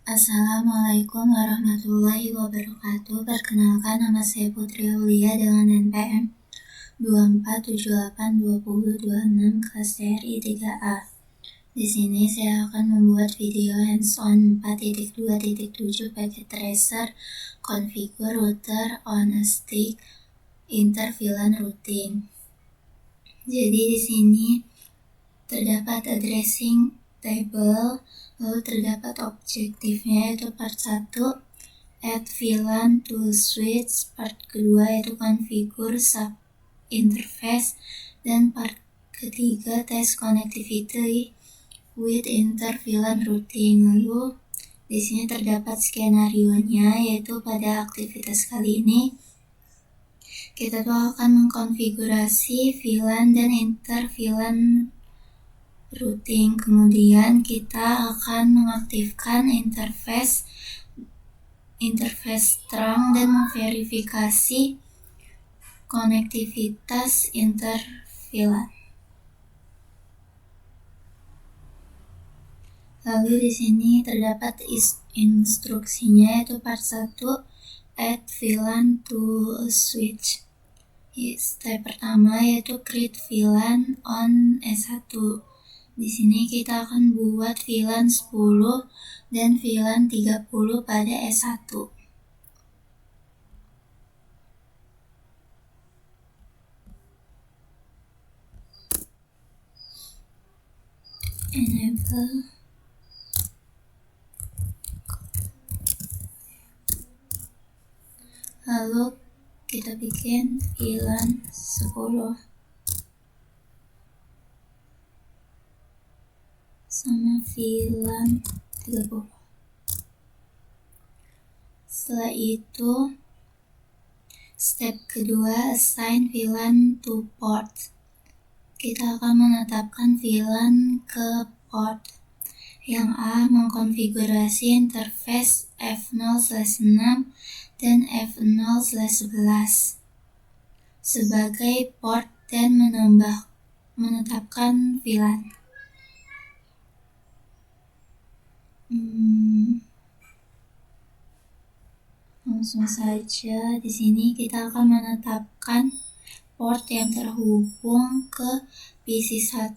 Assalamualaikum warahmatullahi wabarakatuh. Perkenalkan, nama saya Putri Aulia dengan NPM 24782026 kelas TRI 3A. Di sini saya akan membuat video hands-on 4.2.7 packet tracer configure router on a stick inter VLAN routing. Jadi di sini terdapat addressing table, lalu terdapat objektifnya yaitu part 1 add VLAN to switch, part kedua yaitu configure sub interface, dan part ketiga test connectivity with inter VLAN routing. Lalu di sini terdapat skenario-nya, yaitu pada aktivitas kali ini kita tuh akan mengkonfigurasi VLAN dan inter VLAN routing. Kemudian kita akan mengaktifkan interface trunk dan memverifikasi konektivitas inter VLAN. Lalu di sini terdapat instruksinya, yaitu part 1 add VLAN to a switch. Step pertama yaitu create VLAN on S1. Di sini kita akan buat VLAN 10 dan VLAN 30 pada S1. Enable. Lalu kita bikin VLAN 10 sama VLAN 30. Setelah itu, step kedua, assign VLAN to port. Kita akan menetapkan VLAN ke port. Yang A, mengkonfigurasi interface F0/6 dan F0/11 sebagai port dan menetapkan VLAN. Langsung saja, di sini kita akan menetapkan port yang terhubung ke PC1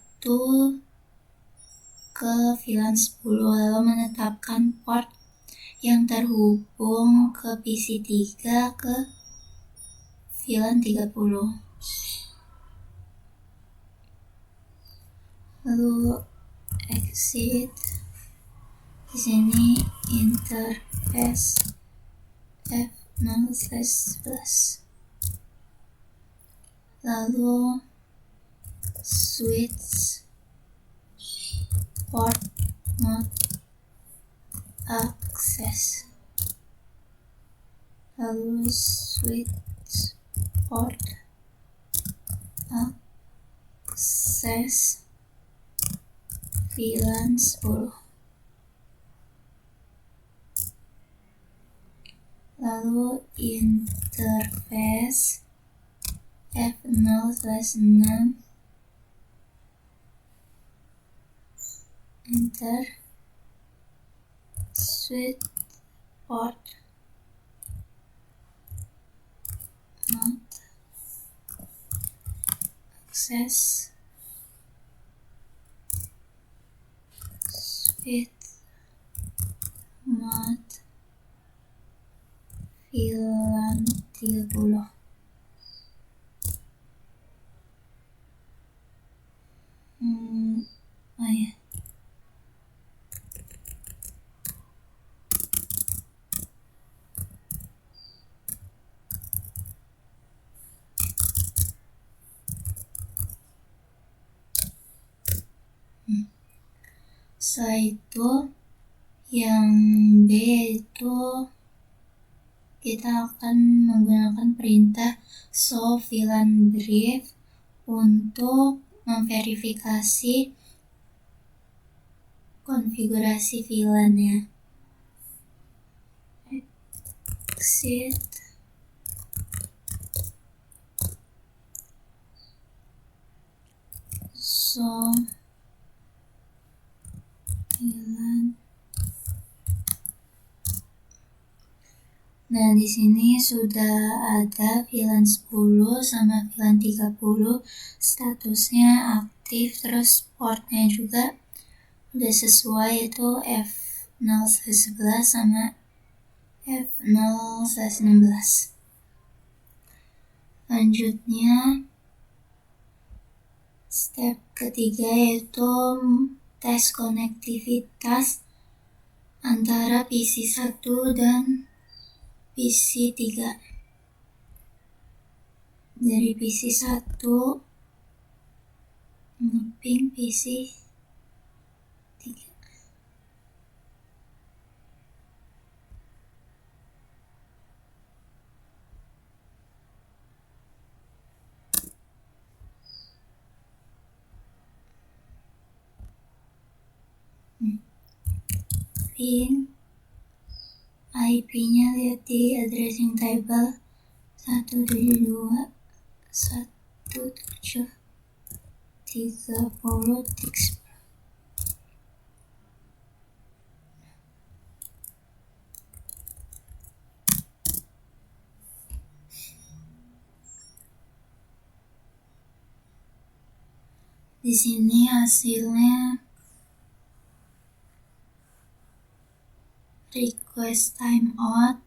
ke VLAN 10, lalu menetapkan port yang terhubung ke PC3 ke VLAN 30. Lalu exit. Di sini interface F0/11. Lalu switch port not access. Lalu switch port access VLAN 10. Lalu interface F0/6 enter switch port not access switch not VLAN 30. Setelah itu, yang B itu kita akan menggunakan perintah show VLAN brief untuk memverifikasi konfigurasi VLAN-nya. Exit. Show VLAN Nah, di sini sudah ada VLAN 10 sama VLAN 30, statusnya aktif, terus portnya juga udah sesuai, yaitu F0/11 sama F0/16. Lanjutnya, step ketiga yaitu tes konektivitas antara PC 1 dan PC 3. Dari PC 1 ngeping PC 3. Ping IP-nya lihat di addressing table 172.1.17.30. Di sini hasilnya request timeout,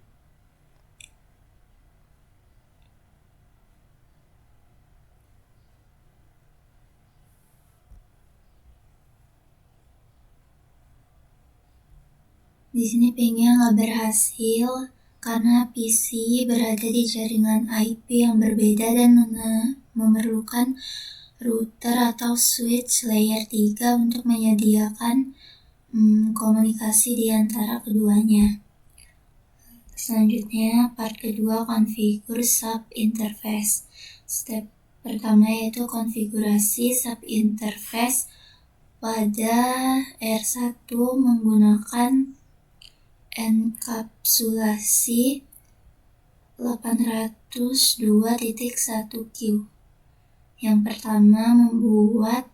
di sini pingnya nggak berhasil karena PC berada di jaringan IP yang berbeda dan memerlukan router atau switch layer 3 untuk menyediakan komunikasi di antara keduanya. Selanjutnya, part kedua, konfigur sub interface. Step pertama yaitu konfigurasi sub interface pada R1 menggunakan enkapsulasi 802.1q. Yang pertama, membuat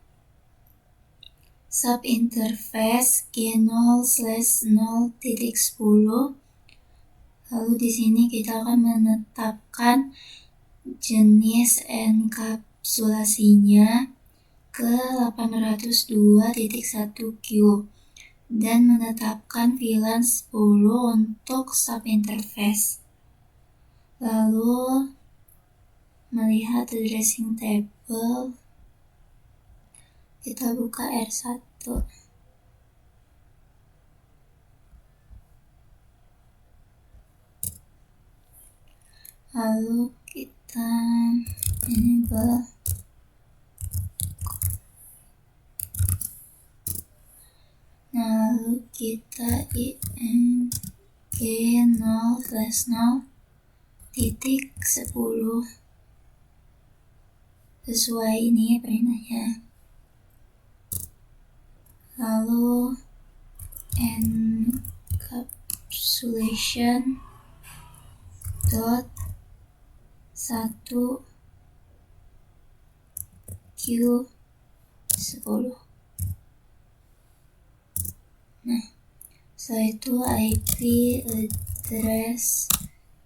sub interface G0/0.10. Lalu di sini kita akan menetapkan jenis enkapsulasinya ke 802.1q dan menetapkan VLAN 10 untuk sub interface. Lalu melihat addressing table, kita buka R1. Lalu kita enable lalu kita in G0/0.10 sesuai ini perintahnya. Lalu encapsulation dot 1q10. Nah, setelah itu IP address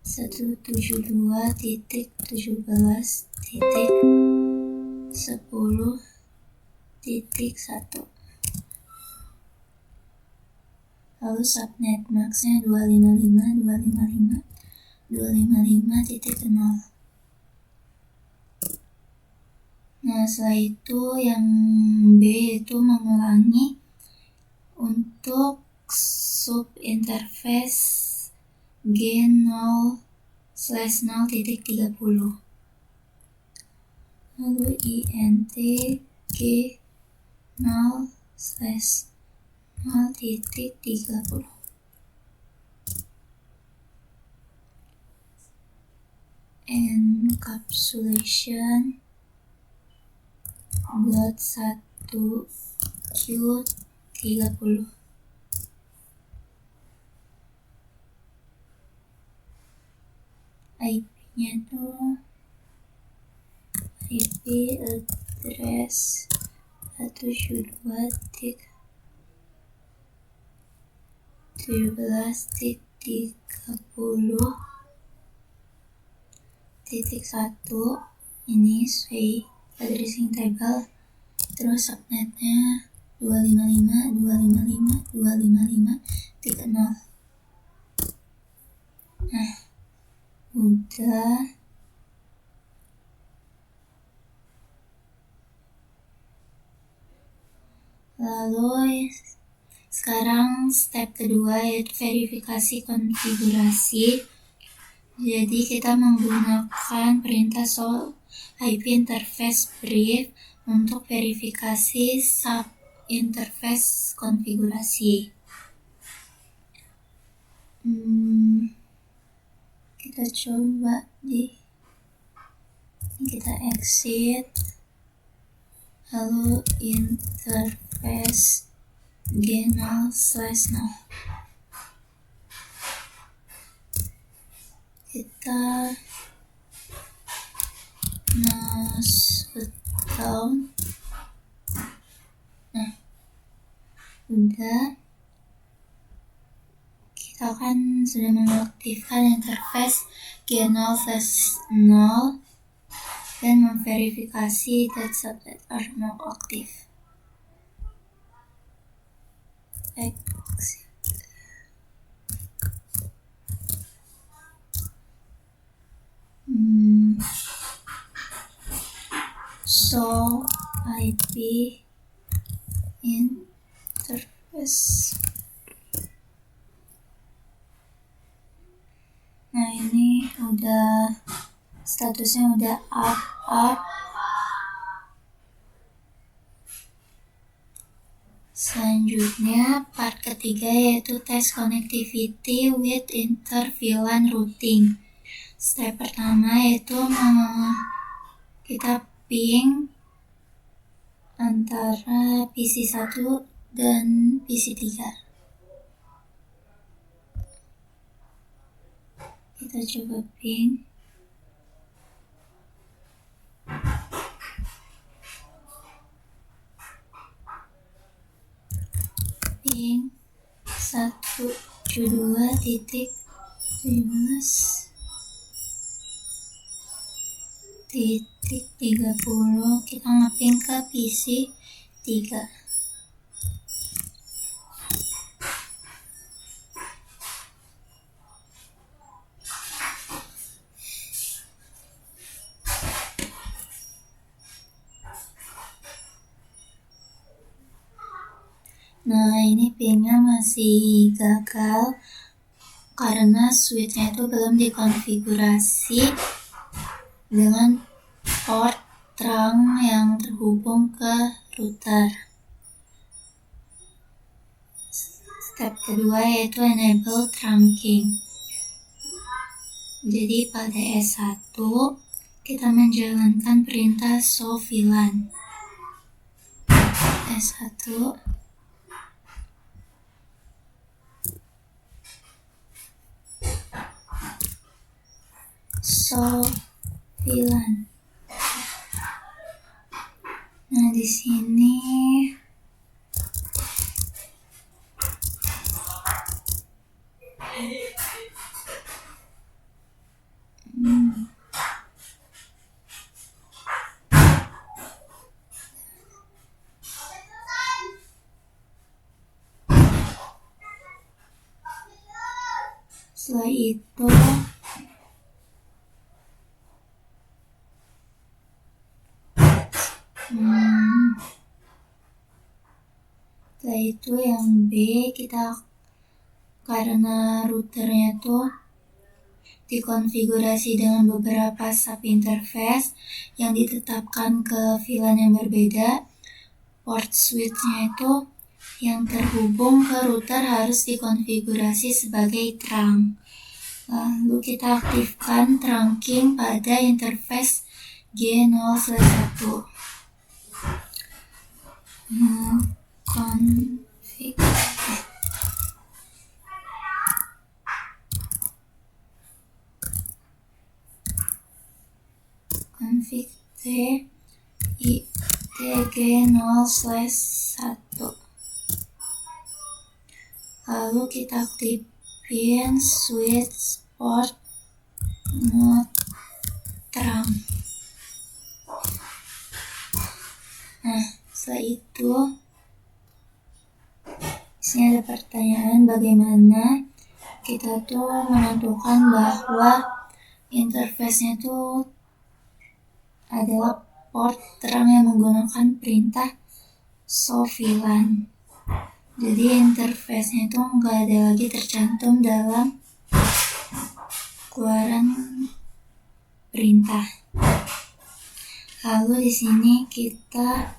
172.17.10.1. Lalu subnet max-nya 255.255.0. Nah, setelah itu yang B itu mengulangi untuk sub interface G0/0.30. Lalu int G0/0.30. Encapsulation dot 1q30. IP-nya tuh IP address 172.17.30 1 ini sway addressing table, terus subnetnya 255.255.255.0. Nah, udah. Lalu sekarang step kedua yaitu verifikasi konfigurasi. Jadi kita menggunakan perintah show IP interface brief untuk verifikasi sub interface konfigurasi. Kita coba kita exit, lalu interface g0/0. Kita masuk down. Nah, udah. Kita kan sudah mengaktifkan interface g0/0 dan memverifikasi that subnet are not active. Exit. So IP interface. Nah, ini udah statusnya udah up. Selanjutnya part ketiga yaitu test connectivity with inter-VLAN routing. Step pertama yaitu kita ping antara PC 1 dan PC 3. Kita coba ping. Ping 172.17.30 kita ngeping ke PC 3. Nah, ini pingnya masih gagal karena switchnya itu belum dikonfigurasi dengan port trunk yang terhubung ke router. Step kedua yaitu enable trunking. Jadi pada S1 kita menjalankan perintah show VLAN. S1 show VLAN. Nah, di sini setelah itu yang B, kita karena routernya tuh dikonfigurasi dengan beberapa sub interface yang ditetapkan ke VLAN yang berbeda, port switchnya itu yang terhubung ke router harus dikonfigurasi sebagai trunk. Lalu kita aktifkan trunking pada interface G0/1. Config G0/1. Lalu kita aktifin switch port mode Setelah itu di sini ada pertanyaan bagaimana kita tuh menentukan bahwa interface-nya tuh adalah port terang yang menggunakan perintah show VLAN. Jadi interface-nya itu nggak ada lagi tercantum dalam keluaran perintah. Lalu di sini kita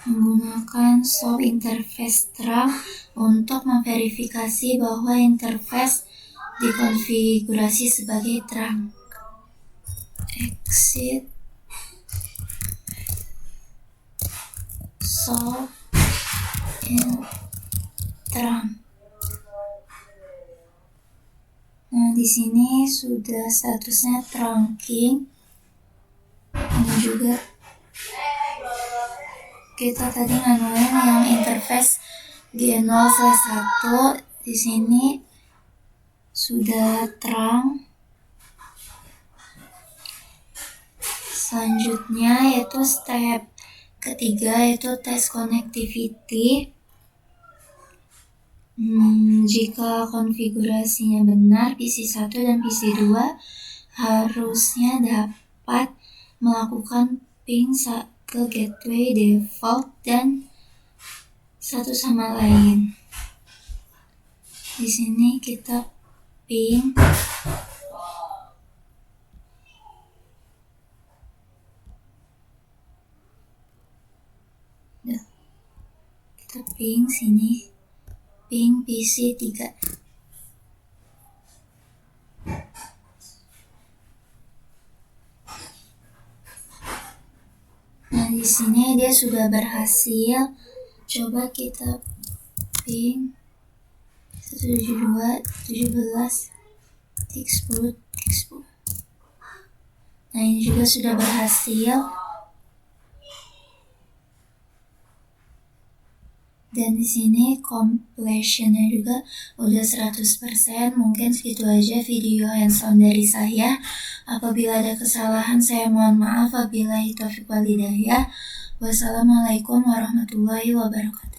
menggunakan show interface terang untuk memverifikasi bahwa interface dikonfigurasi sebagai terang. Exit show in terang. Nah, di sini sudah statusnya trunking. Ini juga kita tadi nganuin yang interface G0/1. Di sini sudah terang. Selanjutnya yaitu step ketiga, yaitu tes connectivity. Jika konfigurasinya benar, PC1 dan PC2 harusnya dapat melakukan ping ke gateway default dan satu sama lain. Di sini kita ping sini, ping PC3. Nah, di sini dia sudah berhasil. Coba kita ping 172.17.10. Nah, ini juga sudah berhasil. Dan di sini completion-nya juga udah 100%. Mungkin segitu aja video hands-on dari saya. Apabila ada kesalahan, saya mohon maaf. Wabillahi taufiq wal hidayah. Wassalamualaikum warahmatullahi wabarakatuh.